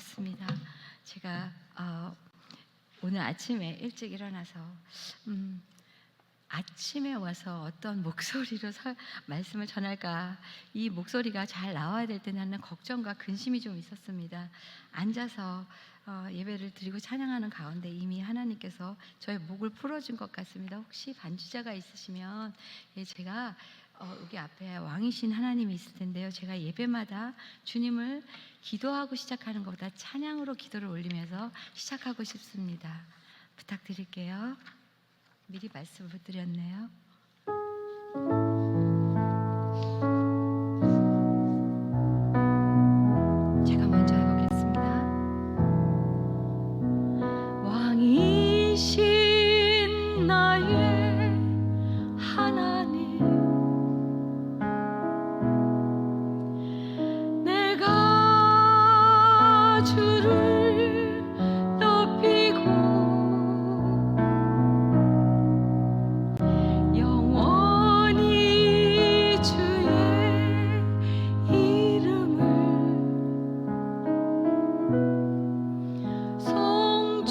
반갑습니다. 제가 오늘 아침에 일찍 일어나서 아침에 와서 어떤 목소리로 말씀을 전할까, 이 목소리가 잘 나와야 될 때 나는 걱정과 근심이 좀 있었습니다. 앉아서 예배를 드리고 찬양하는 가운데 이미 하나님께서 저의 목을 풀어준 것 같습니다. 혹시 반주자가 있으시면 제가 여기 앞에 왕이신 하나님이 있을 텐데요, 제가 예배마다 주님을 기도하고 시작하는 것보다 찬양으로 기도를 올리면서 시작하고 싶습니다. 부탁드릴게요. 미리 말씀을 드렸네요. 제가 먼저 해보겠습니다. 왕이신 나의 하나님, 내가 주를 높이고 영원히 주의 이름을 송축하리이다.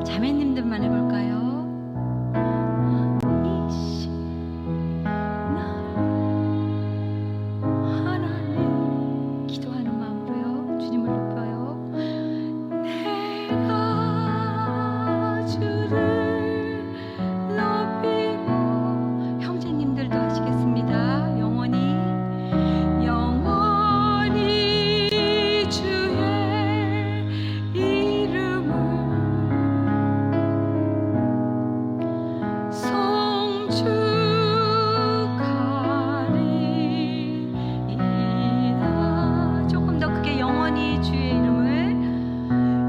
자매님들만 해볼까요? 하나님, 기도하는 마음으로요, 주님을 높여요. 내가 주를 높이고, 형제님들도 하시겠습니다. 영원히 주의 이름을 송축하리이다. 조금 더 크게, 영원히 주의 이름을,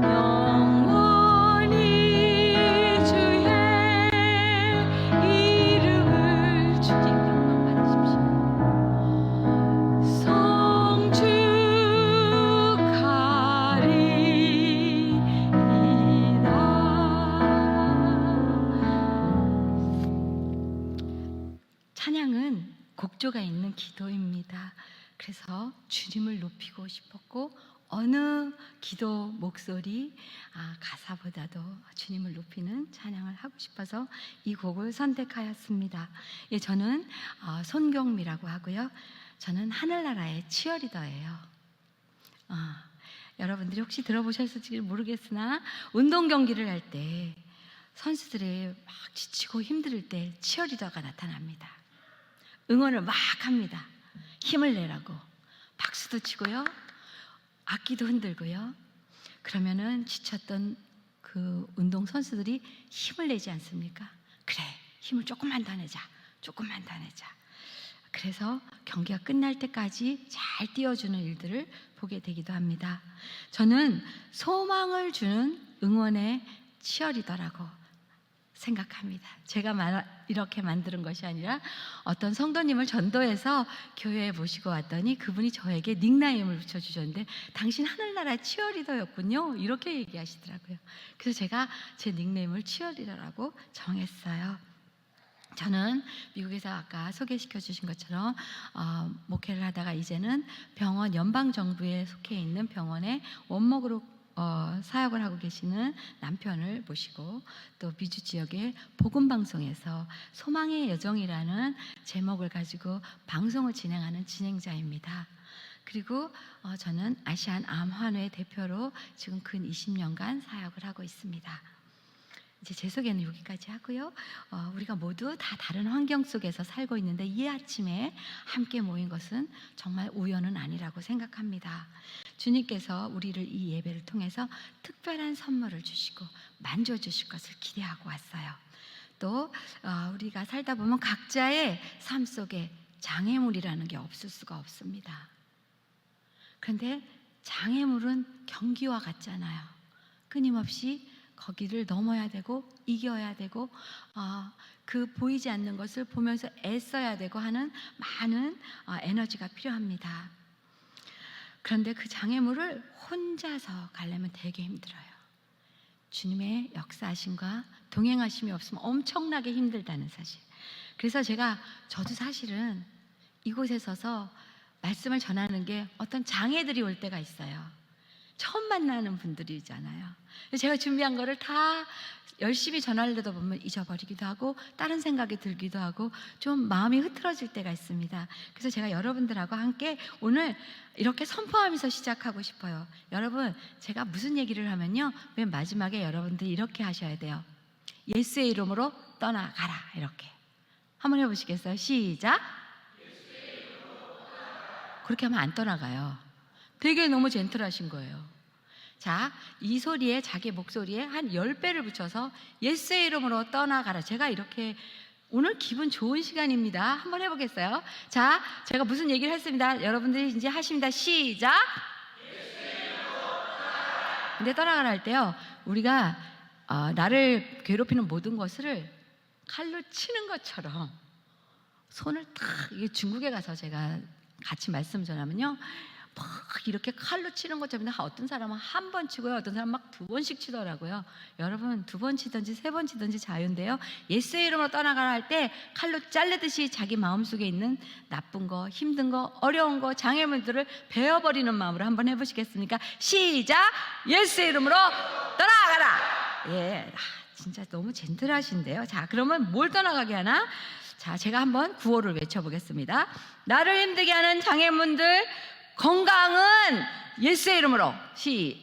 영원히 주의 이름을, 주님 영광 받으십시오. 송축하리이다. 찬양은 곡조가 있는 기도입니다. 그래서 주님을 높이고 싶었고, 어느 기도 목소리 가사보다도 주님을 높이는 찬양을 하고 싶어서 이 곡을 선택하였습니다. 저는 손경미라고 하고요. 저는 하늘나라의 치어리더예요. 여러분들이 혹시 들어보셨을지 모르겠으나, 운동 경기를 할 때 선수들이 막 지치고 힘들 때 치어리더가 나타납니다. 응원을 막 합니다. 힘을 내라고 박수도 치고요, 악기도 흔들고요. 그러면은 지쳤던 그 운동 선수들이 힘을 내지 않습니까? 그래, 힘을 조금만 더 내자, 조금만 더 내자. 그래서 경기가 끝날 때까지 잘 뛰어주는 일들을 보게 되기도 합니다. 저는 소망을 주는 응원의 치어리더라고 생각합니다. 제가 이렇게 만드는 것이 아니라 어떤 성도님을 전도해서 교회에 모시고 왔더니 그분이 저에게 닉네임을 붙여주셨는데, 당신 하늘나라 치어리더였군요, 이렇게 얘기하시더라고요. 그래서 제가 제 닉네임을 치어리더라고 정했어요. 저는 미국에서 아까 소개시켜 주신 것처럼 목회를 하다가 이제는 병원, 연방정부에 속해 있는 병원의 원목으로 사역을 하고 계시는 남편을 모시고, 또 미주 지역의 복음방송에서 소망의 여정이라는 제목을 가지고 방송을 진행하는 진행자입니다. 그리고 저는 아시안 암환회 대표로 지금 근 20년간 사역을 하고 있습니다. 이제 제 소개는 여기까지 하고요. 우리가 모두 다 다른 환경 속에서 살고 있는데, 이 아침에 함께 모인 것은 정말 우연은 아니라고 생각합니다. 주님께서 우리를 이 예배를 통해서 특별한 선물을 주시고 만져주실 것을 기대하고 왔어요. 또 우리가 살다 보면 각자의 삶 속에 장애물이라는 게 없을 수가 없습니다. 그런데 장애물은 경기와 같잖아요. 끊임없이 거기를 넘어야 되고 이겨야 되고 그 보이지 않는 것을 보면서 애써야 되고 하는 많은 에너지가 필요합니다. 그런데 그 장애물을 혼자서 가려면 되게 힘들어요. 주님의 역사하심과 동행하심이 없으면 엄청나게 힘들다는 사실. 그래서 저도 사실은 이곳에 서서 말씀을 전하는 게 어떤 장애들이 올 때가 있어요. 처음 만나는 분들이잖아요. 제가 준비한 거를 다 열심히 전하려다 보면 잊어버리기도 하고 다른 생각이 들기도 하고 좀 마음이 흐트러질 때가 있습니다. 그래서 제가 여러분들하고 함께 오늘 이렇게 선포하면서 시작하고 싶어요. 여러분, 제가 무슨 얘기를 하면요, 맨 마지막에 여러분들이 이렇게 하셔야 돼요. 예수의 이름으로 떠나가라. 이렇게 한번 해보시겠어요? 시작. 그렇게 하면 안 떠나가요. 되게 너무 젠틀하신 거예요. 자, 이 소리에, 자기 목소리에 한 10배를 붙여서 예수의 이름으로 떠나가라. 제가 이렇게 오늘 기분 좋은 시간입니다. 한번 해보겠어요? 자, 제가 무슨 얘기를 했습니다. 여러분들이 이제 하십니다. 시작. 근데 떠나가라 할 때요, 우리가 나를 괴롭히는 모든 것을 칼로 치는 것처럼 손을 탁, 이게 중국에 가서 제가 같이 말씀 전하면요, 막 이렇게 칼로 치는 것처럼 어떤 사람은 한 번 치고요, 어떤 사람은 막 2번씩 치더라고요. 여러분, 2번 치든지 3번 치든지 자유인데요, 예수의 이름으로 떠나가라 할 때 칼로 자르듯이 자기 마음속에 있는 나쁜 거, 힘든 거, 어려운 거, 장애물들을 베어버리는 마음으로 한번 해보시겠습니까? 시작! 예수의 이름으로 떠나가라! 예, 진짜 너무 젠틀하신데요. 자, 그러면 뭘 떠나가게 하나? 자, 제가 한번 구호를 외쳐보겠습니다. 나를 힘들게 하는 장애물들 건강은 예수의 이름으로.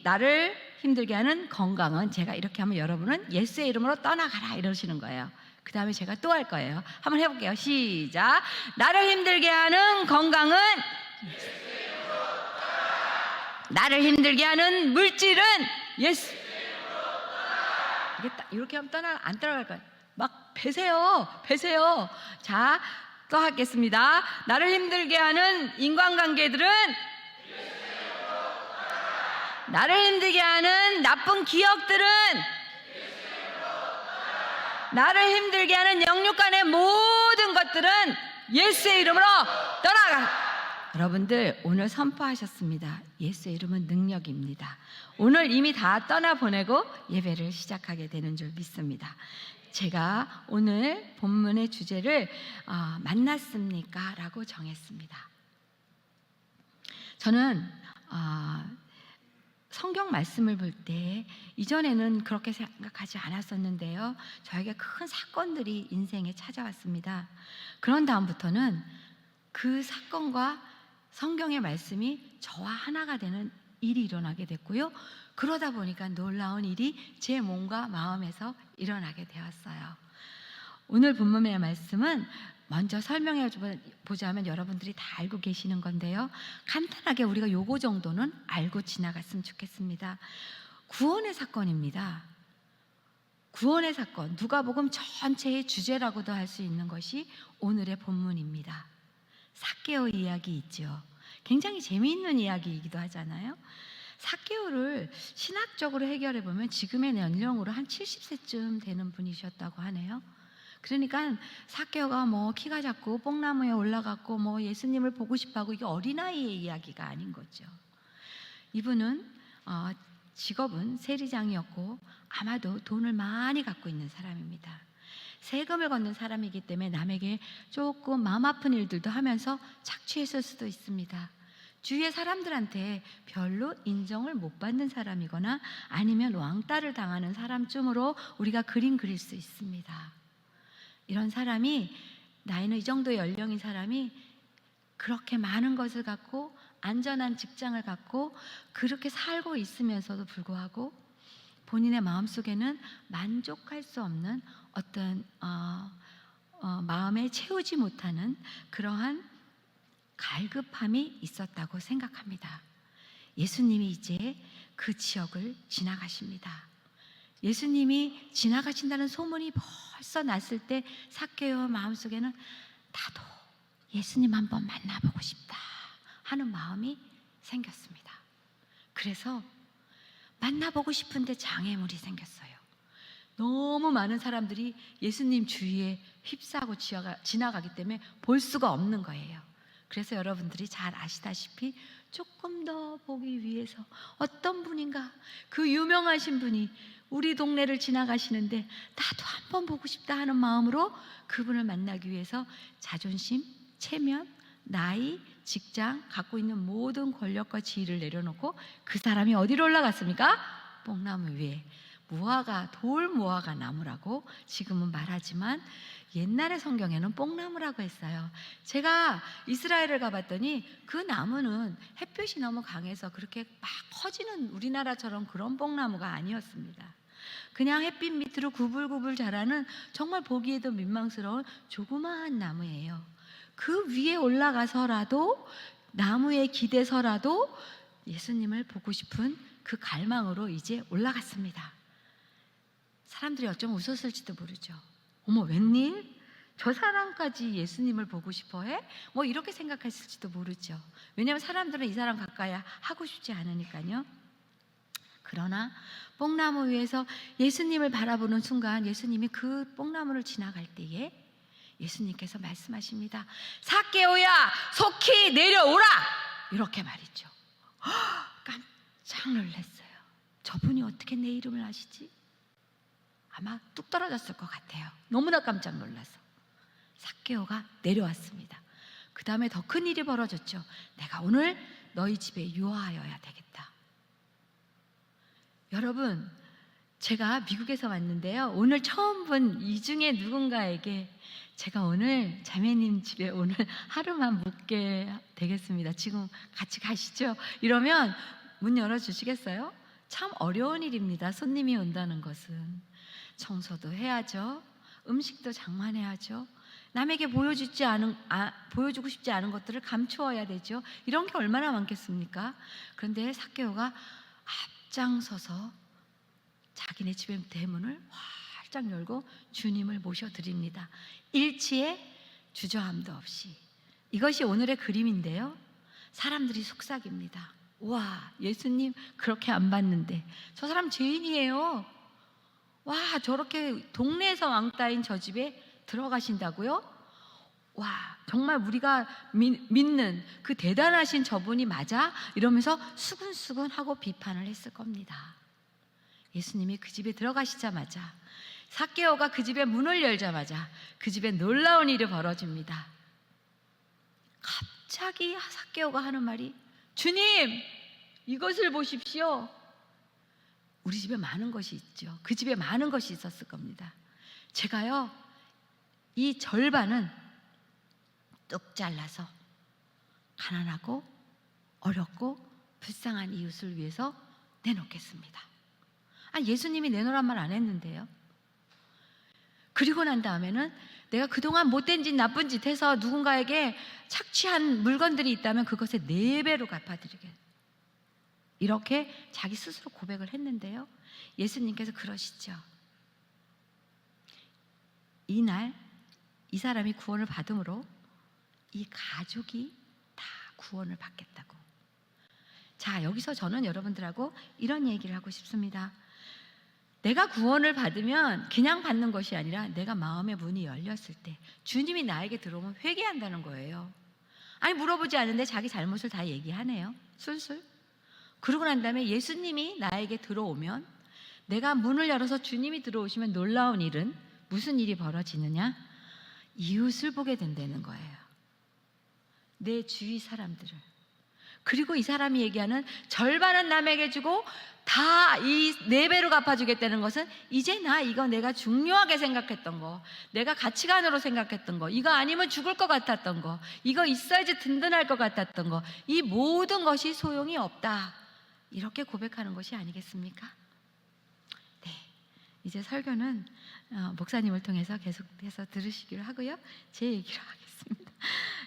나를 힘들게 하는 건강은, 제가 이렇게 하면 여러분은 예수의 이름으로 떠나가라 이러시는 거예요. 그 다음에 제가 또 할 거예요. 한번 해볼게요. 시작. 나를 힘들게 하는 건강은 예수의 이름으로 떠나가라. 나를 힘들게 하는 물질은 예수. 이렇게 하면 안 떠나갈 거예요. 막 베세요. 자, 또 하겠습니다. 나를 힘들게 하는 인간관계들은, 나를 힘들게 하는 나쁜 기억들은, 나를 힘들게 하는 영육간의 모든 것들은 예수의 이름으로 떠나가. 여러분들, 오늘 선포하셨습니다. 예수의 이름은 능력입니다. 오늘 이미 다 떠나보내고 예배를 시작하게 되는 줄 믿습니다. 제가 오늘 본문의 주제를 만났습니까? 라고 정했습니다. 저는 성경 말씀을 볼 때 이전에는 그렇게 생각하지 않았었는데요, 저에게 큰 사건들이 인생에 찾아왔습니다. 그런 다음부터는 그 사건과 성경의 말씀이 저와 하나가 되는 일이 일어나게 됐고요, 그러다 보니까 놀라운 일이 제 몸과 마음에서 일어나게 되었어요. 오늘 본문의 말씀은 먼저 설명해 보자면 여러분들이 다 알고 계시는 건데요, 간단하게 우리가 요거 정도는 알고 지나갔으면 좋겠습니다. 구원의 사건입니다. 구원의 사건, 누가복음 전체의 주제라고도 할 수 있는 것이 오늘의 본문입니다. 삭개오 이야기 있죠. 굉장히 재미있는 이야기이기도 하잖아요. 삭개오를 신학적으로 해결해 보면 지금의 연령으로 한 70세쯤 되는 분이셨다고 하네요. 그러니까 삭개오가 뭐 키가 작고 뽕나무에 올라갔고 뭐 예수님을 보고 싶어하고, 이게 어린아이의 이야기가 아닌 거죠. 이분은 직업은 세리장이었고 아마도 돈을 많이 갖고 있는 사람입니다. 세금을 걷는 사람이기 때문에 남에게 조금 마음 아픈 일들도 하면서 착취했을 수도 있습니다. 주위의 사람들한테 별로 인정을 못 받는 사람이거나 아니면 왕따를 당하는 사람쯤으로 우리가 그릴 수 있습니다. 이런 사람이, 나이는 이 정도의 연령인 사람이 그렇게 많은 것을 갖고 안전한 직장을 갖고 그렇게 살고 있으면서도 불구하고 본인의 마음속에는 만족할 수 없는 어떤 마음에 채우지 못하는 그러한 갈급함이 있었다고 생각합니다. 예수님이 이제 그 지역을 지나가십니다. 예수님이 지나가신다는 소문이 벌써 났을 때 삭개오 마음속에는 나도 예수님 한번 만나보고 싶다 하는 마음이 생겼습니다. 그래서 만나보고 싶은데 장애물이 생겼어요. 너무 많은 사람들이 예수님 주위에 휩싸고 지나가기 때문에 볼 수가 없는 거예요. 그래서 여러분들이 잘 아시다시피 조금 더 보기 위해서 어떤 분인가, 그 유명하신 분이 우리 동네를 지나가시는데 나도 한번 보고 싶다 하는 마음으로 그분을 만나기 위해서 자존심, 체면, 나이, 직장, 갖고 있는 모든 권력과 지위를 내려놓고 그 사람이 어디로 올라갔습니까? 뽕나무 위에. 무화과, 돌 무화과 나무라고 지금은 말하지만 옛날의 성경에는 뽕나무라고 했어요. 제가 이스라엘을 가봤더니 그 나무는 햇볕이 너무 강해서 그렇게 막 커지는 우리나라처럼 그런 뽕나무가 아니었습니다. 그냥 햇빛 밑으로 구불구불 자라는 정말 보기에도 민망스러운 조그마한 나무예요. 그 위에 올라가서라도, 나무에 기대서라도 예수님을 보고 싶은 그 갈망으로 이제 올라갔습니다. 사람들이 어쩌면 웃었을지도 모르죠. 어머, 웬일? 저 사람까지 예수님을 보고 싶어 해? 뭐 이렇게 생각했을지도 모르죠. 왜냐하면 사람들은 이 사람 가까이 하고 싶지 않으니까요. 그러나 뽕나무 위에서 예수님을 바라보는 순간 예수님이 그 뽕나무를 지나갈 때에 예수님께서 말씀하십니다. 삭개오야, 속히 내려오라! 이렇게 말이죠. 깜짝 놀랐어요. 저분이 어떻게 내 이름을 아시지? 아마 뚝 떨어졌을 것 같아요. 너무나 깜짝 놀라서. 삭개오가 내려왔습니다. 그 다음에 더 큰 일이 벌어졌죠. 내가 오늘 너희 집에 유하여야 되겠다. 여러분, 제가 미국에서 왔는데요. 오늘 처음 본 이 중에 누군가에게 제가 오늘 자매님 집에 오늘 하루만 묵게 되겠습니다. 지금 같이 가시죠. 이러면 문 열어주시겠어요? 참 어려운 일입니다. 손님이 온다는 것은. 청소도 해야죠. 음식도 장만해야죠. 남에게 보여주고 싶지 않은 것들을 감추어야 되죠. 이런 게 얼마나 많겠습니까? 그런데 삭개오가 앞장서서 자기네 집의 대문을 활짝 열고 주님을 모셔드립니다. 일치에 주저함도 없이. 이것이 오늘의 그림인데요. 사람들이 속삭입니다. 와, 예수님 그렇게 안 봤는데 저 사람 죄인이에요. 와, 저렇게 동네에서 왕따인 저 집에 들어가신다고요? 와, 정말 우리가 믿는 그 대단하신 저분이 맞아? 이러면서 수근수근하고 비판을 했을 겁니다. 예수님이 그 집에 들어가시자마자, 삭개오가 그 집의 문을 열자마자 그 집에 놀라운 일이 벌어집니다. 갑자기 삭개오가 하는 말이, 주님, 이것을 보십시오. 우리 집에 많은 것이 있죠. 그 집에 많은 것이 있었을 겁니다. 제가요, 이 절반은 뚝 잘라서 가난하고 어렵고 불쌍한 이웃을 위해서 내놓겠습니다. 예수님이 내놓으란 말 안 했는데요. 그리고 난 다음에는 내가 그동안 못된 짓, 나쁜 짓 해서 누군가에게 착취한 물건들이 있다면 그것의 4배로 갚아드리게. 이렇게 자기 스스로 고백을 했는데요. 예수님께서 그러시죠. 이날 이 사람이 구원을 받음으로 이 가족이 다 구원을 받겠다고. 자, 여기서 저는 여러분들하고 이런 얘기를 하고 싶습니다. 내가 구원을 받으면 그냥 받는 것이 아니라 내가 마음의 문이 열렸을 때 주님이 나에게 들어오면 회개한다는 거예요. 물어보지 않은데 자기 잘못을 다 얘기하네요. 술술. 그러고 난 다음에 예수님이 나에게 들어오면, 내가 문을 열어서 주님이 들어오시면 놀라운 일은 무슨 일이 벌어지느냐? 이웃을 보게 된다는 거예요. 내 주위 사람들을. 그리고 이 사람이 얘기하는 절반은 남에게 주고 다 이 4배로 갚아주겠다는 것은, 이제 이거 내가 중요하게 생각했던 거, 내가 가치관으로 생각했던 거, 이거 아니면 죽을 것 같았던 거, 이거 있어야지 든든할 것 같았던 거, 이 모든 것이 소용이 없다. 이렇게 고백하는 것이 아니겠습니까? 네, 이제 설교는 목사님을 통해서 계속해서 들으시기로 하고요. 제 얘기로 하겠습니다.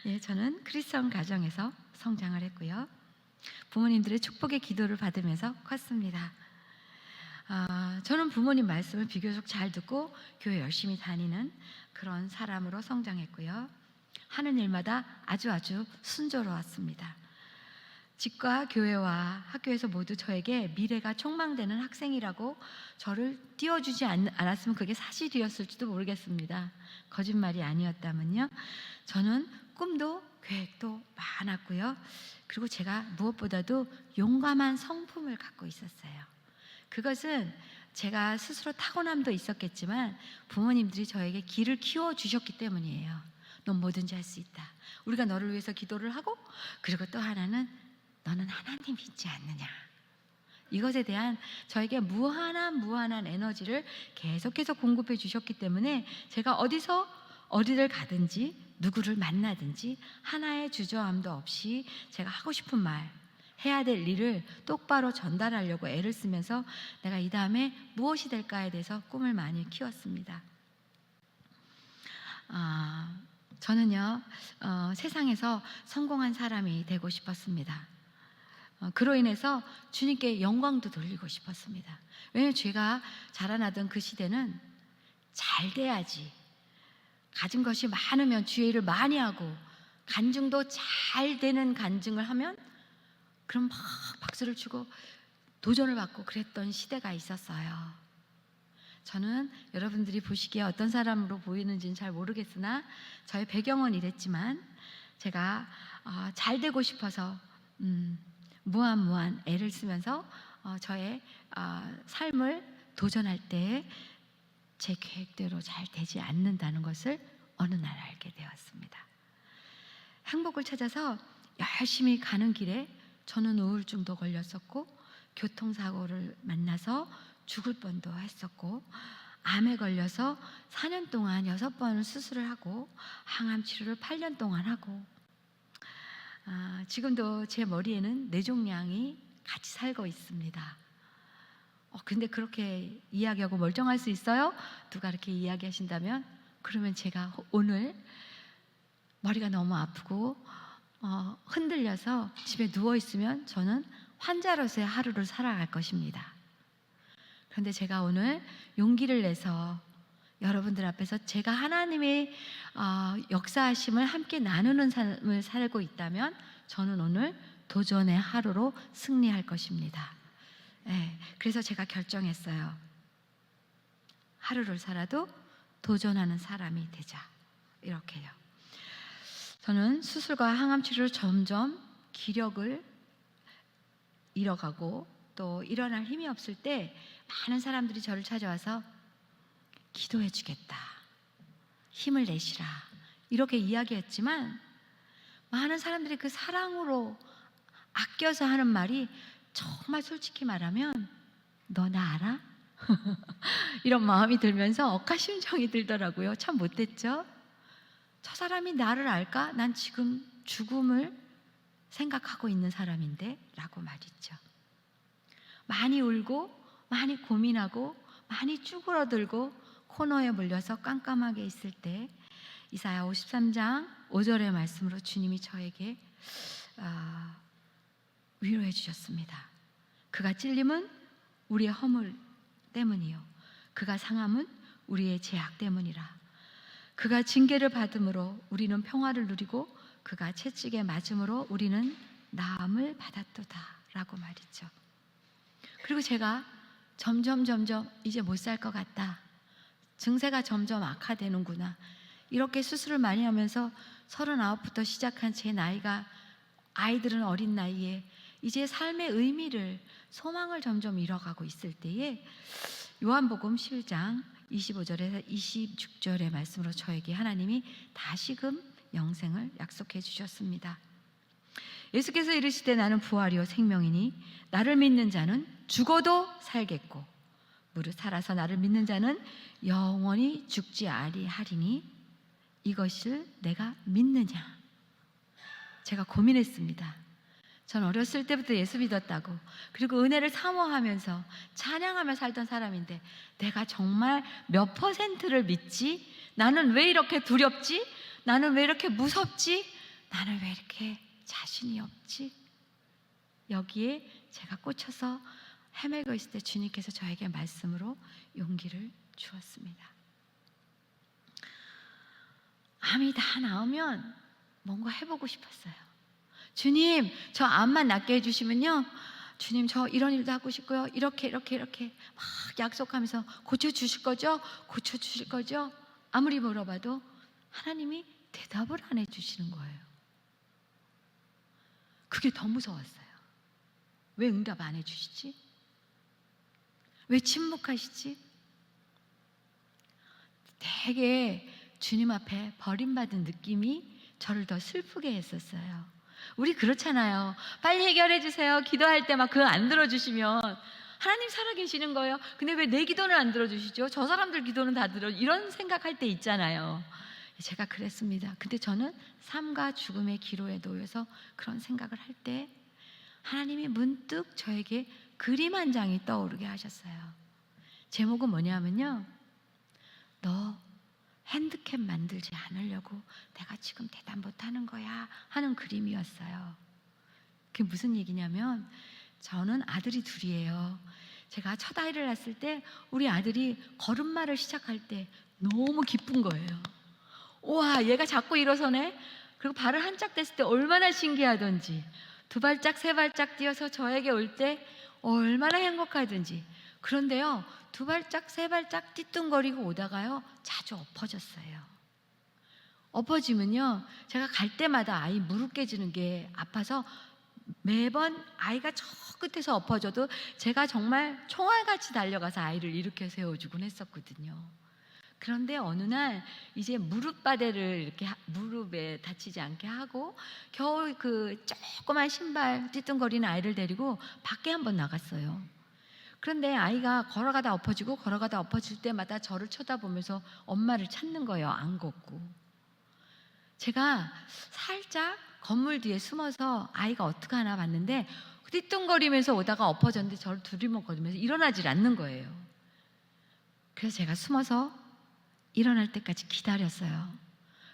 예, 저는 크리스천 가정에서 성장을 했고요. 부모님들의 축복의 기도를 받으면서 컸습니다. 저는 부모님 말씀을 비교적 잘 듣고 교회 열심히 다니는 그런 사람으로 성장했고요. 하는 일마다 아주 순조로웠습니다. 집과 교회와 학교에서 모두 저에게 미래가 촉망되는 학생이라고 저를 띄워주지 않았으면 그게 사실이었을지도 모르겠습니다. 거짓말이 아니었다면요. 저는 꿈도 계획도 많았고요. 그리고 제가 무엇보다도 용감한 성품을 갖고 있었어요. 그것은 제가 스스로 타고남도 있었겠지만 부모님들이 저에게 길을 키워주셨기 때문이에요. 넌 뭐든지 할 수 있다. 우리가 너를 위해서 기도를 하고, 그리고 또 하나는 너는 하나님이 있지 않느냐. 이것에 대한 저에게 무한한 에너지를 계속해서 공급해 주셨기 때문에 제가 어디를 가든지 누구를 만나든지 하나의 주저함도 없이 제가 하고 싶은 말, 해야 될 일을 똑바로 전달하려고 애를 쓰면서 내가 이 다음에 무엇이 될까에 대해서 꿈을 많이 키웠습니다. 저는요, 세상에서 성공한 사람이 되고 싶었습니다. 그로 인해서 주님께 영광도 돌리고 싶었습니다. 왜냐하면 제가 자라나던 그 시대는 잘 돼야지, 가진 것이 많으면 주의 일을 많이 하고, 간증도 잘 되는 간증을 하면 그럼 막 박수를 치고 도전을 받고 그랬던 시대가 있었어요. 저는 여러분들이 보시기에 어떤 사람으로 보이는지는 잘 모르겠으나 저의 배경은 이랬지만 제가 잘 되고 싶어서 무한 애를 쓰면서 저의 삶을 도전할 때 제 계획대로 잘 되지 않는다는 것을 어느 날 알게 되었습니다. 행복을 찾아서 열심히 가는 길에 저는 우울증도 걸렸었고, 교통사고를 만나서 죽을 뻔도 했었고, 암에 걸려서 4년 동안 6번을 수술을 하고 항암 치료를 8년 동안 하고, 지금도 제 머리에는 뇌종양이 같이 살고 있습니다. 근데 그렇게 이야기하고 멀쩡할 수 있어요? 누가 이렇게 이야기하신다면, 그러면 제가 오늘 머리가 너무 아프고 흔들려서 집에 누워있으면 저는 환자로서의 하루를 살아갈 것입니다. 그런데 제가 오늘 용기를 내서 여러분들 앞에서 제가 하나님의 역사하심을 함께 나누는 삶을 살고 있다면 저는 오늘 도전의 하루로 승리할 것입니다. 그래서 제가 결정했어요. 하루를 살아도 도전하는 사람이 되자, 이렇게요. 저는 수술과 항암 치료로 점점 기력을 잃어가고 또 일어날 힘이 없을 때 많은 사람들이 저를 찾아와서 기도해 주겠다, 힘을 내시라, 이렇게 이야기했지만 많은 사람들이 그 사랑으로 아껴서 하는 말이 정말 솔직히 말하면 너 나 알아? 이런 마음이 들면서 억하심정이 들더라고요. 참 못됐죠? 저 사람이 나를 알까? 난 지금 죽음을 생각하고 있는 사람인데 라고 말이죠. 많이 울고 많이 고민하고 많이 쭈그러들고 코너에 몰려서 깜깜하게 있을 때 이사야 53장 5절의 말씀으로 주님이 저에게 위로해 주셨습니다. 그가 찔림은 우리의 허물 때문이요, 그가 상함은 우리의 죄악 때문이라. 그가 징계를 받음으로 우리는 평화를 누리고 그가 채찍에 맞음으로 우리는 나음을 받았도다 라고 말이죠. 그리고 제가 점점 이제 못 살 것 같다, 증세가 점점 악화되는구나, 이렇게 수술을 많이 하면서 39부터 시작한 제 나이가, 아이들은 어린 나이에 이제 삶의 의미를, 소망을 점점 잃어가고 있을 때에 요한복음 11장 25절에서 26절의 말씀으로 저에게 하나님이 다시금 영생을 약속해 주셨습니다. 예수께서 이르시되 나는 부활이요 생명이니 나를 믿는 자는 죽어도 살겠고 무릇 살아서 나를 믿는 자는 영원히 죽지 아니하리니 이것을 내가 믿느냐. 제가 고민했습니다. 전 어렸을 때부터 예수 믿었다고, 그리고 은혜를 사모하면서 찬양하며 살던 사람인데 내가 정말 몇 %를 믿지? 나는 왜 이렇게 두렵지? 나는 왜 이렇게 무섭지? 나는 왜 이렇게 자신이 없지? 여기에 제가 꽂혀서 헤매고 있을 때 주님께서 저에게 말씀으로 용기를 주었습니다. 암이 다 나으면 뭔가 해보고 싶었어요. 주님, 저 암만 낫게 해주시면요, 주님 저 이런 일도 하고 싶고요, 이렇게 막 약속하면서 고쳐주실 거죠? 고쳐주실 거죠? 아무리 물어봐도 하나님이 대답을 안 해주시는 거예요. 그게 더 무서웠어요. 왜 응답 안 해주시지? 왜 침묵하시지? 되게 주님 앞에 버림받은 느낌이 저를 더 슬프게 했었어요. 우리 그렇잖아요. 빨리 해결해 주세요. 기도할 때 막 그거 안 들어주시면 하나님 살아계시는 거예요. 근데 왜 내 기도는 안 들어주시죠? 저 사람들 기도는 다 들어. 이런 생각할 때 있잖아요. 제가 그랬습니다. 근데 저는 삶과 죽음의 기로에 놓여서 그런 생각을 할 때 하나님이 문득 저에게 그림 한 장이 떠오르게 하셨어요. 제목은 뭐냐면요, 너 핸드캠 만들지 않으려고 내가 지금 대답 못하는 거야 하는 그림이었어요. 그게 무슨 얘기냐면, 저는 아들이 둘이에요. 제가 첫 아이를 낳았을 때 우리 아들이 걸음마를 시작할 때 너무 기쁜 거예요. 우와, 얘가 자꾸 일어서네. 그리고 발을 한짝 댔을 때 얼마나 신기하던지, 두 발짝 세 발짝 뛰어서 저에게 올 때 얼마나 행복하든지. 그런데요, 두 발짝 세 발짝 띠뚱거리고 오다가요 자주 엎어졌어요. 엎어지면요, 제가 갈 때마다 아이 무릎 깨지는 게 아파서 매번 아이가 저 끝에서 엎어져도 제가 정말 총알같이 달려가서 아이를 일으켜 세워주곤 했었거든요. 그런데 어느 날 이제 무릎 바데를 이렇게 무릎에 다치지 않게 하고 겨우 그 조그만 신발 띠뚱거리는 아이를 데리고 밖에 한번 나갔어요. 그런데 아이가 걸어가다 엎어지고 걸어가다 엎어질 때마다 저를 쳐다보면서 엄마를 찾는 거예요. 안 걷고. 제가 살짝 건물 뒤에 숨어서 아이가 어떻게 하나 봤는데 띠뚱거리면서 오다가 엎어졌는데 저를 두리번거리면서 일어나질 않는 거예요. 그래서 제가 숨어서 일어날 때까지 기다렸어요.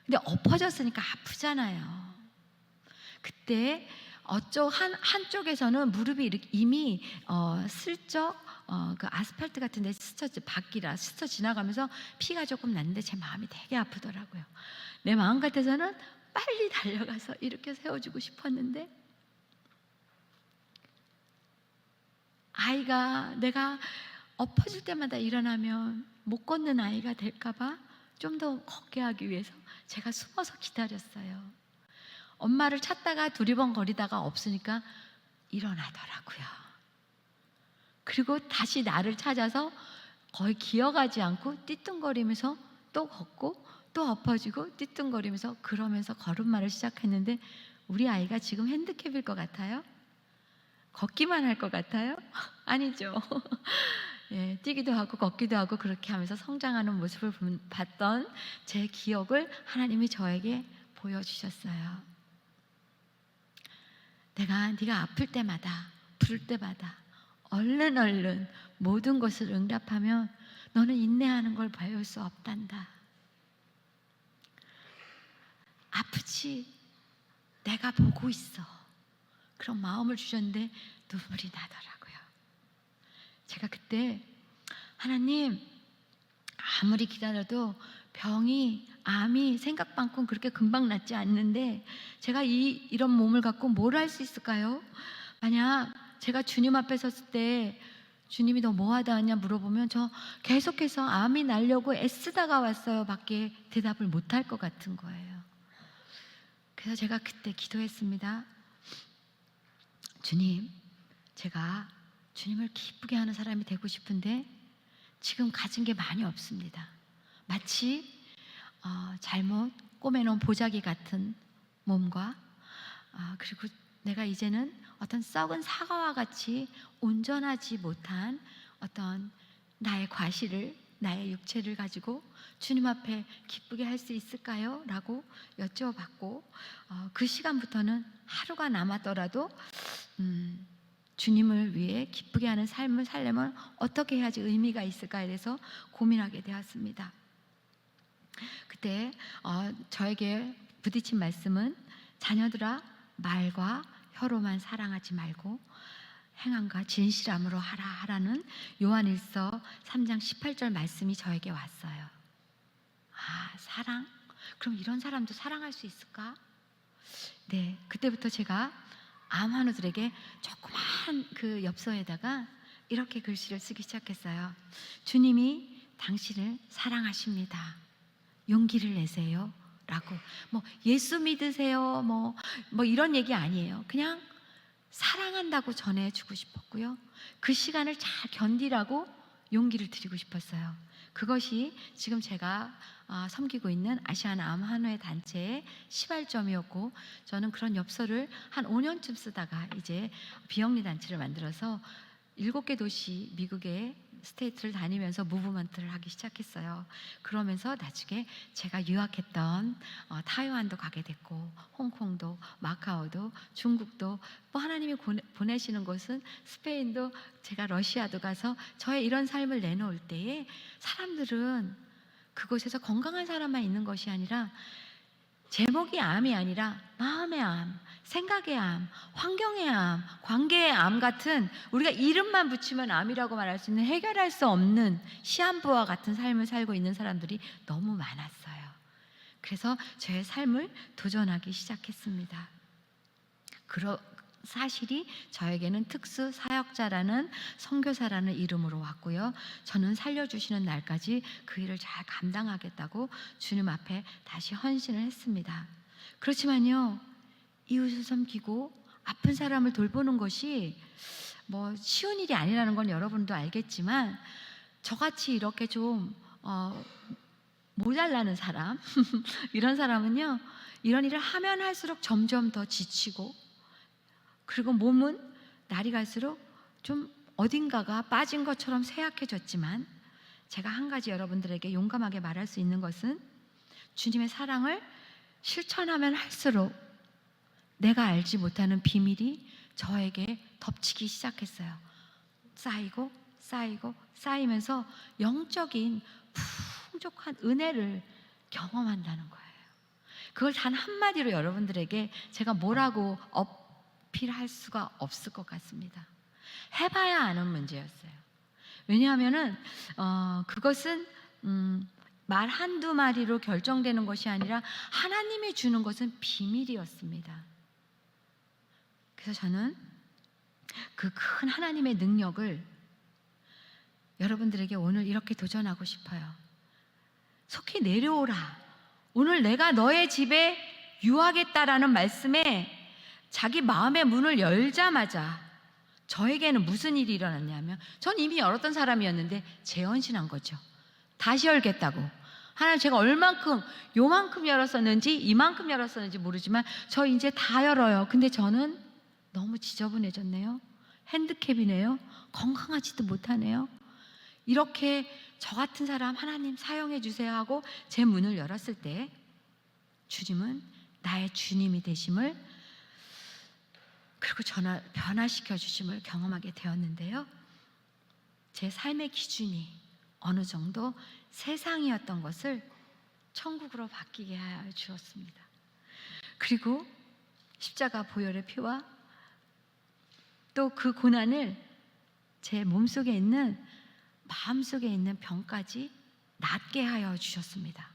근데 엎어졌으니까 아프잖아요. 그때 한쪽에서는 무릎이 이렇게 이미 슬쩍 그 아스팔트 같은 데 바퀴라 스쳐 지나가면서 피가 조금 났는데 제 마음이 되게 아프더라고요. 내 마음 같아서는 빨리 달려가서 이렇게 세워주고 싶었는데, 아이가 내가 엎어질 때마다 일어나면 못 걷는 아이가 될까봐 좀 더 걷게 하기 위해서 제가 숨어서 기다렸어요. 엄마를 찾다가 두리번거리다가 없으니까 일어나더라고요. 그리고 다시 나를 찾아서 거의 기어가지 않고 띠뚱거리면서 또 걷고 또 엎어지고 띠뚱거리면서 그러면서 걸음마를 시작했는데, 우리 아이가 지금 핸디캡일 것 같아요? 걷기만 할 것 같아요? 아니죠. 예, 뛰기도 하고 걷기도 하고 그렇게 하면서 성장하는 모습을 봤던 제 기억을 하나님이 저에게 보여주셨어요. 네가 아플 때마다 부를 때마다 얼른 모든 것을 응답하면 너는 인내하는 걸 배울 수 없단다. 아프지? 내가 보고 있어. 그런 마음을 주셨는데 눈물이 나더라고요. 제가 그때 하나님, 아무리 기다려도 암이 생각만큼 그렇게 금방 낫지 않는데 제가 이런 몸을 갖고 뭘 할 수 있을까요? 만약 제가 주님 앞에 섰을 때 주님이 너 뭐 하다 왔냐 물어보면 저 계속해서 암이 나려고 애쓰다가 왔어요 밖에 대답을 못할 것 같은 거예요. 그래서 제가 그때 기도했습니다. 주님, 제가 주님을 기쁘게 하는 사람이 되고 싶은데 지금 가진 게 많이 없습니다. 마치 잘못 꼬매놓은 보자기 같은 몸과 그리고 내가 이제는 어떤 썩은 사과와 같이 온전하지 못한 어떤 나의 과실을, 나의 육체를 가지고 주님 앞에 기쁘게 할 수 있을까요? 라고 여쭤봤고, 그 시간부터는 하루가 남았더라도 주님을 위해 기쁘게 하는 삶을 살려면 어떻게 해야지 의미가 있을까에 대해서 고민하게 되었습니다. 그때 저에게 부딪힌 말씀은, 자녀들아, 말과 혀로만 사랑하지 말고 행함과 진실함으로 하라는 요한일서 3장 18절 말씀이 저에게 왔어요. 사랑? 그럼 이런 사람도 사랑할 수 있을까? 네, 그때부터 제가 암 환우들에게 조그만 그 엽서에다가 이렇게 글씨를 쓰기 시작했어요. 주님이 당신을 사랑하십니다. 용기를 내세요. 라고. 예수 믿으세요. 뭐 이런 얘기 아니에요. 그냥 사랑한다고 전해주고 싶었고요. 그 시간을 잘 견디라고 용기를 드리고 싶었어요. 그것이 지금 제가 섬기고 있는 아시안 암 한회 단체의 시발점이었고, 저는 그런 엽서를 한 5년쯤 쓰다가 이제 비영리 단체를 만들어서 7개 도시 미국의 스테이트를 다니면서 무브먼트를 하기 시작했어요. 그러면서 나중에 제가 유학했던 타이완도 가게 됐고, 홍콩도, 마카오도, 중국도, 뭐 하나님이 보내시는 곳은 스페인도, 제가 러시아도 가서 저의 이런 삶을 내놓을 때에 사람들은 그곳에서 건강한 사람만 있는 것이 아니라, 제목이 암이 아니라 마음의 암, 생각의 암, 환경의 암, 관계의 암 같은, 우리가 이름만 붙이면 암이라고 말할 수 있는 해결할 수 없는 시한부와 같은 삶을 살고 있는 사람들이 너무 많았어요. 그래서 저의 삶을 도전하기 시작했습니다. 사실이 저에게는 특수 사역자라는, 선교사라는 이름으로 왔고요. 저는 살려주시는 날까지 그 일을 잘 감당하겠다고 주님 앞에 다시 헌신을 했습니다. 그렇지만요, 이웃을 섬기고 아픈 사람을 돌보는 것이 뭐 쉬운 일이 아니라는 건 여러분도 알겠지만, 저같이 이렇게 좀 모자라는 사람 이런 사람은요, 이런 일을 하면 할수록 점점 더 지치고, 그리고 몸은 날이 갈수록 좀 어딘가가 빠진 것처럼 쇠약해졌지만, 제가 한 가지 여러분들에게 용감하게 말할 수 있는 것은, 주님의 사랑을 실천하면 할수록 내가 알지 못하는 비밀이 저에게 덮치기 시작했어요. 쌓이고 쌓이고 쌓이면서 영적인 풍족한 은혜를 경험한다는 거예요. 그걸 단 한마디로 여러분들에게 제가 뭐라고 어필할 수가 없을 것 같습니다. 해봐야 아는 문제였어요. 왜냐하면은 그것은 말 한두 마디로 결정되는 것이 아니라 하나님이 주는 것은 비밀이었습니다. 그래서 저는 그 큰 하나님의 능력을 여러분들에게 오늘 이렇게 도전하고 싶어요. 속히 내려오라. 오늘 내가 너의 집에 유하겠다라는 말씀에 자기 마음의 문을 열자마자 저에게는 무슨 일이 일어났냐면, 전 이미 열었던 사람이었는데 재헌신한 거죠. 다시 열겠다고. 하나님, 제가 얼만큼, 요만큼 열었었는지 이만큼 열었었는지 모르지만 저 이제 다 열어요. 근데 저는 너무 지저분해졌네요. 핸드캡이네요. 건강하지도 못하네요. 이렇게 저 같은 사람 하나님 사용해 주세요 하고 제 문을 열었을 때, 주님은 나의 주님이 되심을, 그리고 변화시켜 주심을 경험하게 되었는데요. 제 삶의 기준이 어느 정도 세상이었던 것을 천국으로 바뀌게 하여 주었습니다. 그리고 십자가 보혈의 피와 또 그 고난을 제 몸속에 있는, 마음속에 있는 병까지 낫게 하여 주셨습니다.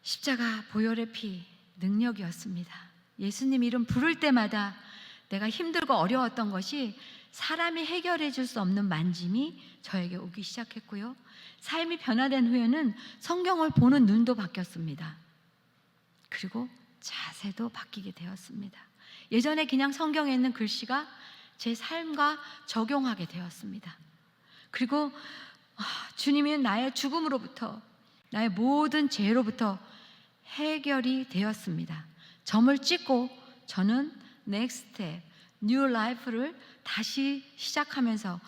십자가 보혈의 피, 능력이었습니다. 예수님 이름 부를 때마다 내가 힘들고 어려웠던 것이 사람이 해결해 줄 수 없는 만짐이 저에게 오기 시작했고요. 삶이 변화된 후에는 성경을 보는 눈도 바뀌었습니다. 그리고 자세도 바뀌게 되었습니다. 예전에 그냥 성경에 있는 글씨가 제 삶과 적용하게 되었습니다. 그리고 주님이 나의 죽음으로부터, 나의 모든 죄로부터 해결이 되었습니다. 점을 찍고 저는 next step, new life를 다시 시작하면서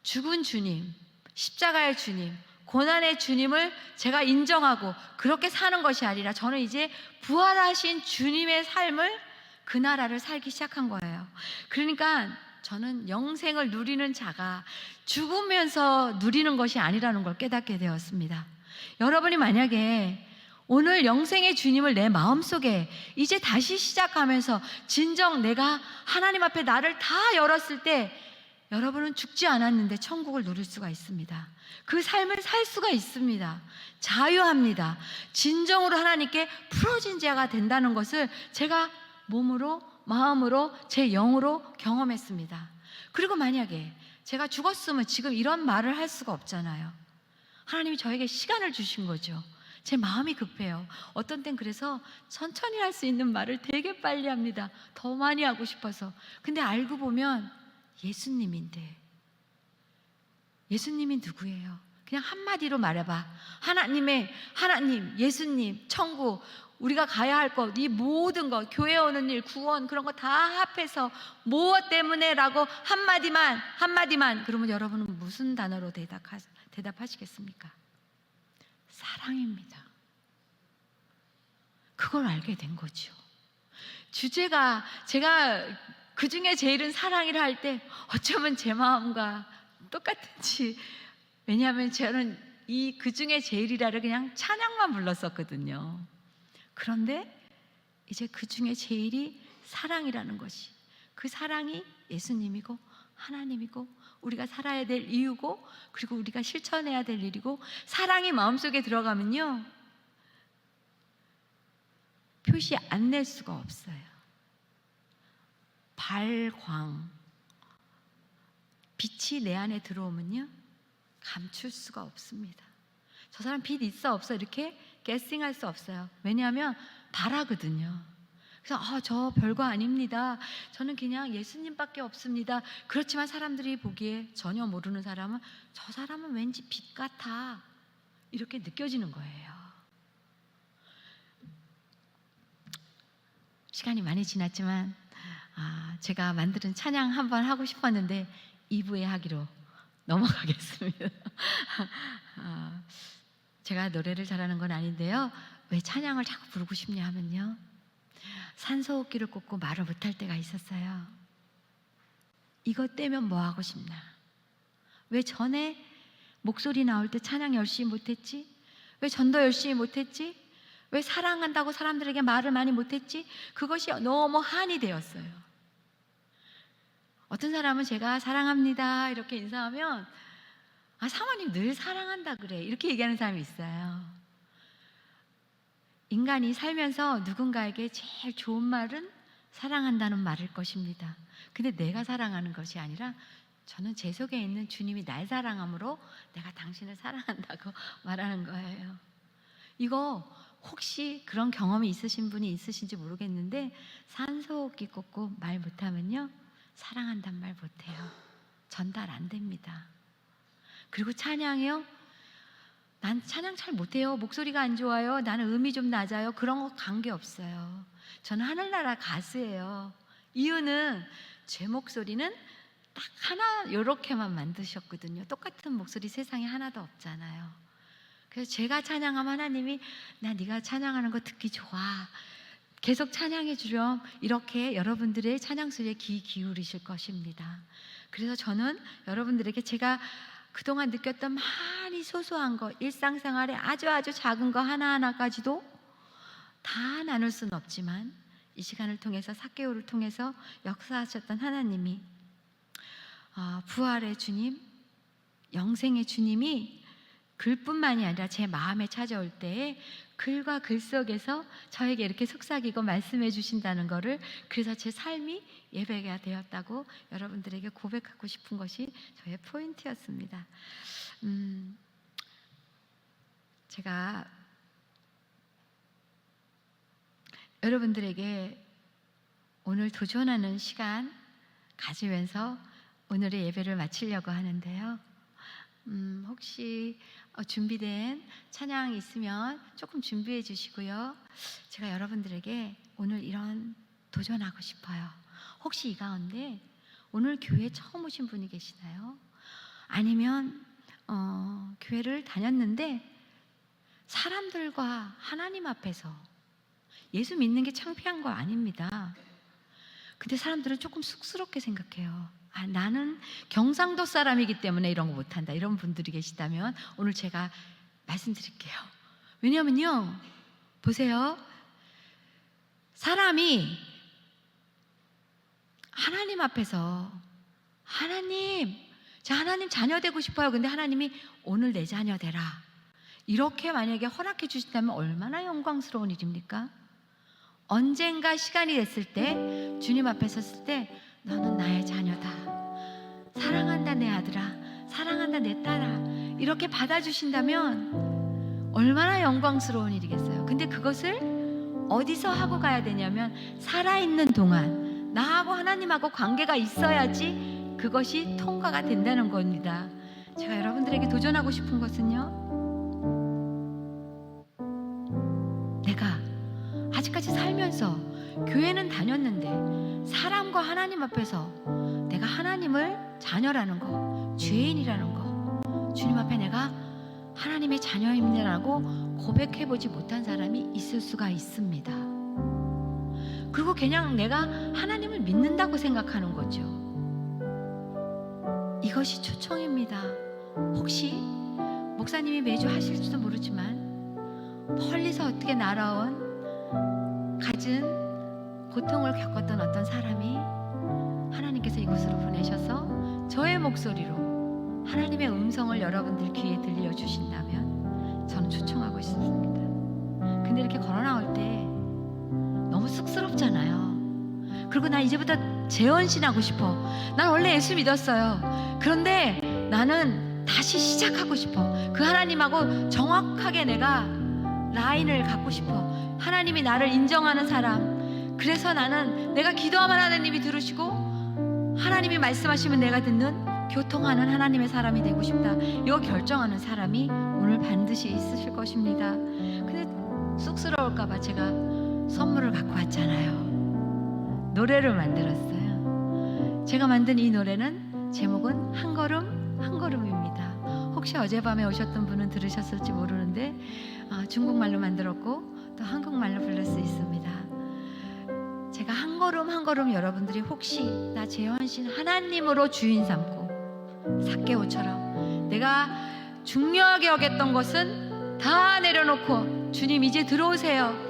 죽은 주님, 십자가의 주님, 고난의 주님을 제가 인정하고 그렇게 사는 것이 아니라, 저는 이제 부활하신 주님의 삶을, 그 나라를 살기 시작한 거예요. 그러니까 저는 영생을 누리는 자가 죽으면서 누리는 것이 아니라는 걸 깨닫게 되었습니다. 여러분이 만약에 오늘 영생의 주님을 내 마음속에 이제 다시 시작하면서 진정 내가 하나님 앞에 나를 다 열었을 때, 여러분은 죽지 않았는데 천국을 누릴 수가 있습니다. 그 삶을 살 수가 있습니다. 자유합니다. 진정으로 하나님께 풀어진 자가 된다는 것을 제가 몸으로, 마음으로, 제 영으로 경험했습니다. 그리고 만약에 제가 죽었으면 지금 이런 말을 할 수가 없잖아요. 하나님이 저에게 시간을 주신 거죠. 제 마음이 급해요. 어떤 땐 그래서 천천히 할 수 있는 말을 되게 빨리 합니다. 더 많이 하고 싶어서. 근데 알고 보면 예수님인데, 예수님이 누구예요? 그냥 한마디로 말해봐. 하나님, 예수님, 천국, 우리가 가야 할 것, 이 모든 것, 교회 오는 일, 구원, 그런 거 다 합해서 무엇 때문에? 라고 한마디만 그러면 여러분은 무슨 단어로 대답하시겠습니까? 사랑입니다. 그걸 알게 된 거죠. 주제가, 제가 그 중에 제일은 사랑이라 할 때 어쩌면 제 마음과 똑같은지, 왜냐하면 저는 이 그 중에 제일이라를 그냥 찬양만 불렀었거든요. 그런데 이제 그 중에 제일이 사랑이라는 것이, 그 사랑이 예수님이고 하나님이고 우리가 살아야 될 이유고, 그리고 우리가 실천해야 될 일이고, 사랑이 마음속에 들어가면요 표시 안 낼 수가 없어요. 발광, 빛이 내 안에 들어오면요 감출 수가 없습니다. 저 사람 빛 있어 없어 이렇게 게싱할 수 없어요. 왜냐하면 바라거든요. 그래서 저 별거 아닙니다, 저는 그냥 예수님밖에 없습니다. 그렇지만 사람들이 보기에 전혀 모르는 사람은 저 사람은 왠지 빛 같아 이렇게 느껴지는 거예요. 시간이 많이 지났지만 제가 만드는 찬양 한번 하고 싶었는데 2부에 하기로 넘어가겠습니다. 제가 노래를 잘하는 건 아닌데요, 왜 찬양을 자꾸 부르고 싶냐 하면요, 산소호흡기를 꽂고 말을 못할 때가 있었어요. 이것 떼면 뭐 하고 싶나? 왜 전에 목소리 나올 때 찬양 열심히 못했지? 왜 전도 열심히 못했지? 왜 사랑한다고 사람들에게 말을 많이 못했지? 그것이 너무 한이 되었어요. 어떤 사람은 제가 사랑합니다 이렇게 인사하면 사모님 늘 사랑한다 그래 이렇게 얘기하는 사람이 있어요. 인간이 살면서 누군가에게 제일 좋은 말은 사랑한다는 말일 것입니다. 근데 내가 사랑하는 것이 아니라 저는 제 속에 있는 주님이 날 사랑함으로 내가 당신을 사랑한다고 말하는 거예요. 이거 혹시 그런 경험이 있으신 분이 있으신지 모르겠는데, 산소호흡기 꽂고 말 못하면요 사랑한단 말 못해요. 전달 안 됩니다. 그리고 찬양이요, 난 찬양 잘 못해요, 목소리가 안 좋아요, 나는 음이 좀 낮아요, 그런 거 관계없어요. 저는 하늘나라 가수예요. 이유는 제 목소리는 딱 하나 이렇게만 만드셨거든요. 똑같은 목소리 세상에 하나도 없잖아요. 그래서 제가 찬양하면 하나님이 네가 찬양하는 거 듣기 좋아, 계속 찬양해 주렴, 이렇게 여러분들의 찬양 소리에 귀 기울이실 것입니다. 그래서 저는 여러분들에게 제가 그동안 느꼈던 많이 소소한 거, 일상생활에 아주 작은 거 하나하나까지도 다 나눌 수는 없지만, 이 시간을 통해서 삭개오를 통해서 역사하셨던 하나님이, 부활의 주님, 영생의 주님이 글뿐만이 아니라 제 마음에 찾아올 때에 글과 글 속에서 저에게 이렇게 속삭이고 말씀해 주신다는 것을, 그래서 제 삶이 예배가 되었다고 여러분들에게 고백하고 싶은 것이 저의 포인트였습니다. 제가 여러분들에게 오늘 도전하는 시간 가지면서 오늘의 예배를 마치려고 하는데요, 혹시 준비된 찬양이 있으면 조금 준비해 주시고요. 제가 여러분들에게 오늘 이런 도전하고 싶어요. 혹시 이 가운데 오늘 교회 처음 오신 분이 계시나요? 아니면 교회를 다녔는데 사람들과 하나님 앞에서, 예수 믿는 게 창피한 거 아닙니다. 근데 사람들은 조금 쑥스럽게 생각해요. 나는 경상도 사람이기 때문에 이런 거 못한다, 이런 분들이 계시다면 오늘 제가 말씀드릴게요. 왜냐면요, 보세요, 사람이 하나님 앞에서 저 하나님 자녀 되고 싶어요. 근데 하나님이 오늘 내 자녀 되라 이렇게 만약에 허락해 주신다면 얼마나 영광스러운 일입니까? 언젠가 시간이 됐을 때, 주님 앞에 섰을 때 너는 나의 자녀다, 사랑한다 내 아들아, 사랑한다 내 딸아, 이렇게 받아주신다면 얼마나 영광스러운 일이겠어요. 근데 그것을 어디서 하고 가야 되냐면, 살아있는 동안 나하고 하나님하고 관계가 있어야지 그것이 통과가 된다는 겁니다. 제가 여러분들에게 도전하고 싶은 것은요, 내가 아직까지 살면서 교회는 다녔는데 사람과 하나님 앞에서 내가 하나님을 자녀라는 거, 죄인이라는 거, 주님 앞에 내가 하나님의 자녀입니다라고 고백해보지 못한 사람이 있을 수가 있습니다. 그리고 그냥 내가 하나님을 믿는다고 생각하는 거죠. 이것이 초청입니다. 혹시 목사님이 매주 하실지도 모르지만 멀리서 어떻게 날아온 갖은 고통을 겪었던 어떤 사람이 하나님께서 이곳으로 보내셔서 저의 목소리로 하나님의 음성을 여러분들 귀에 들려주신다면 저는 초청하고 싶습니다. 근데 이렇게 걸어 나올 때 너무 쑥스럽잖아요. 그리고 나 이제부터 재헌신하고 싶어. 난 원래 예수 믿었어요. 그런데 나는 다시 시작하고 싶어. 그 하나님하고 정확하게 내가 라인을 갖고 싶어. 하나님이 나를 인정하는 사람. 그래서 나는 내가 기도하면 하나님이 들으시고 하나님이 말씀하시면 내가 듣는 교통하는 하나님의 사람이 되고 싶다. 이거 결정하는 사람이 오늘 반드시 있으실 것입니다. 근데 쑥스러울까봐 제가 선물을 갖고 왔잖아요. 노래를 만들었어요. 제가 만든 이 노래는 제목은 한 걸음 한 걸음입니다. 혹시 어젯밤에 오셨던 분은 들으셨을지 모르는데 중국말로 만들었고 또 한국말로 부를 수 있습니다. 제가 한 걸음 한 걸음 여러분들이 혹시 나 재헌신 하나님으로 주인 삼고 삭개오처럼 내가 중요하게 여겼던 것은 다 내려놓고 주님 이제 들어오세요.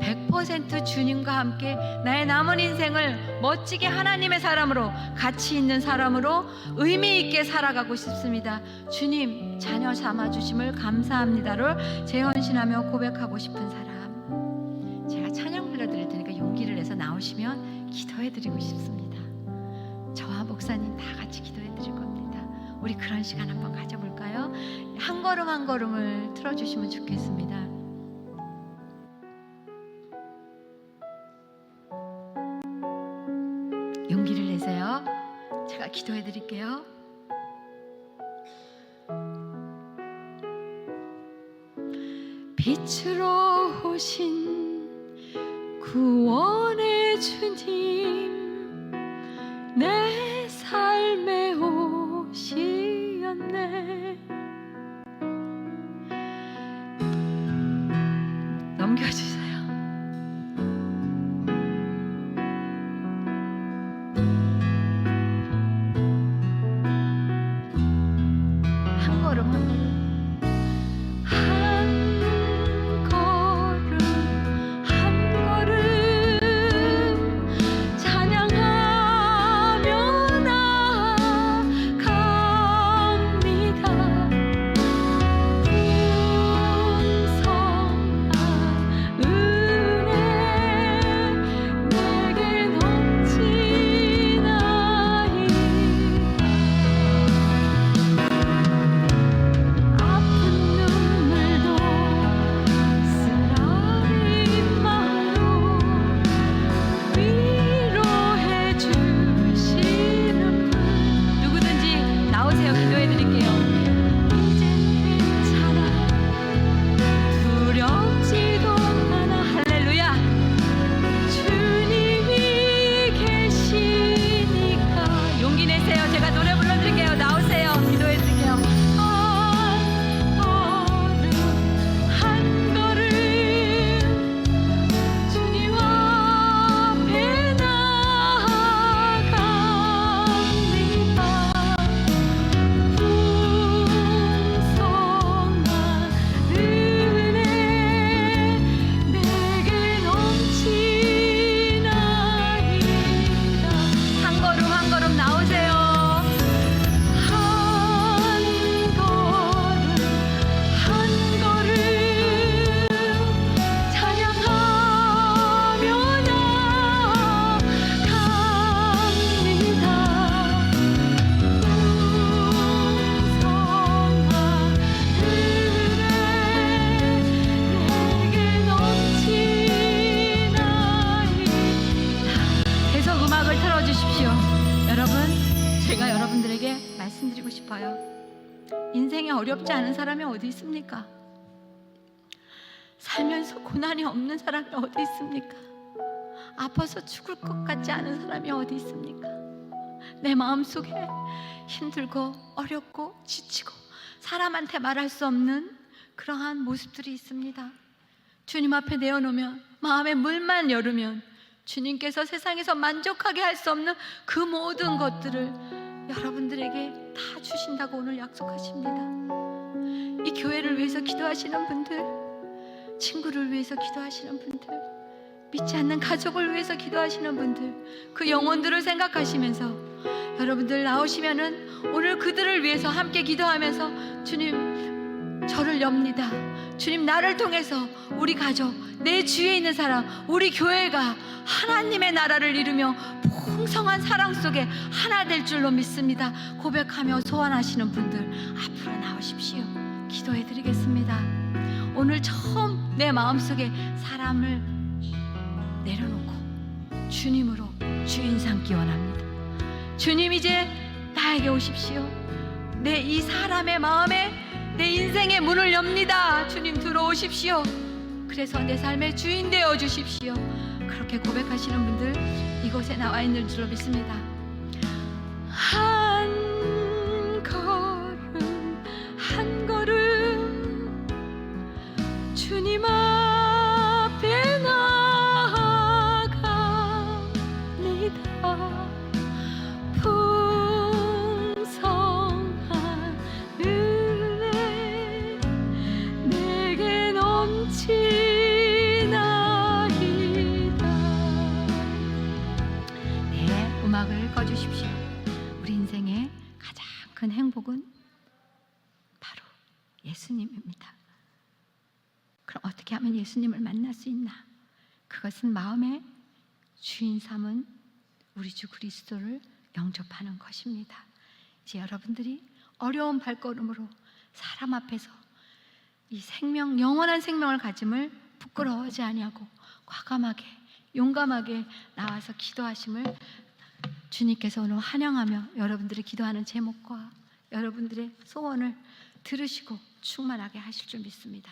100% 주님과 함께 나의 남은 인생을 멋지게 하나님의 사람으로, 가치 있는 사람으로 의미 있게 살아가고 싶습니다. 주님 자녀 삼아주심을 감사합니다를 재헌신하며 고백하고 싶은 사람, 제가 찬양 불러드릴 테니까 용기를 내서 나오시면 기도해드리고 싶습니다. 저와 목사님 다 같이 기도해드릴 겁니다. 우리 그런 시간 한번 가져볼까요? 한 걸음 한 걸음을 틀어주시면 좋겠습니다. 용기를 내세요. 제가 기도해 드릴게요. 빛으로 오신 구원의 주님, 내 삶의 옷이었네. 넘겨주세요. 어렵지 않은 사람이 어디 있습니까? 살면서 고난이 없는 사람이 어디 있습니까? 아파서 죽을 것 같지 않은 사람이 어디 있습니까? 내 마음속에 힘들고 어렵고 지치고 사람한테 말할 수 없는 그러한 모습들이 있습니다. 주님 앞에 내어놓으면, 마음에 물만 열으면 주님께서 세상에서 만족하게 할 수 없는 그 모든 것들을 여러분들에게 다 주신다고 오늘 약속하십니다. 이 교회를 위해서 기도하시는 분들, 친구를 위해서 기도하시는 분들, 믿지 않는 가족을 위해서 기도하시는 분들, 그 영혼들을 생각하시면서 여러분들 나오시면은 오늘 그들을 위해서 함께 기도하면서 주님, 저를 엽니다. 주님, 나를 통해서 우리 가족, 내 주위에 있는 사람, 우리 교회가 하나님의 나라를 이루며 풍성한 사랑 속에 하나 될 줄로 믿습니다. 고백하며 소원하시는 분들 앞으로 나오십시오. 기도해 드리겠습니다. 오늘 처음 내 마음속에 사람을 내려놓고 주님으로 주인 삼기 원합니다. 주님, 이제 나에게 오십시오. 내 이 사람의 마음에 내 인생의 문을 엽니다. 주님, 들어오십시오. 그래서 내 삶의 주인 되어 주십시오. 그렇게 고백하시는 분들 이곳에 나와 있는 줄로 믿습니다. 한 걸음 한 걸음 주님 앞에 나아갑니다. 풍성한 은혜 내게 넘치나이다. 네, 음악을 꺼주십시오. 우리 인생의 가장 큰 행복은 바로 예수님입니다. 그럼 어떻게 하면 예수님을 만날 수 있나? 그것은 마음의 주인 삼은 우리 주 그리스도를 영접하는 것입니다. 이제 여러분들이 어려운 발걸음으로 사람 앞에서 이 생명, 영원한 생명을 가짐을 부끄러워하지 아니하고 과감하게 용감하게 나와서 기도하심을 주님께서 오늘 환영하며 여러분들이 기도하는 제목과 여러분들의 소원을 들으시고 충만하게 하실 줄 믿습니다.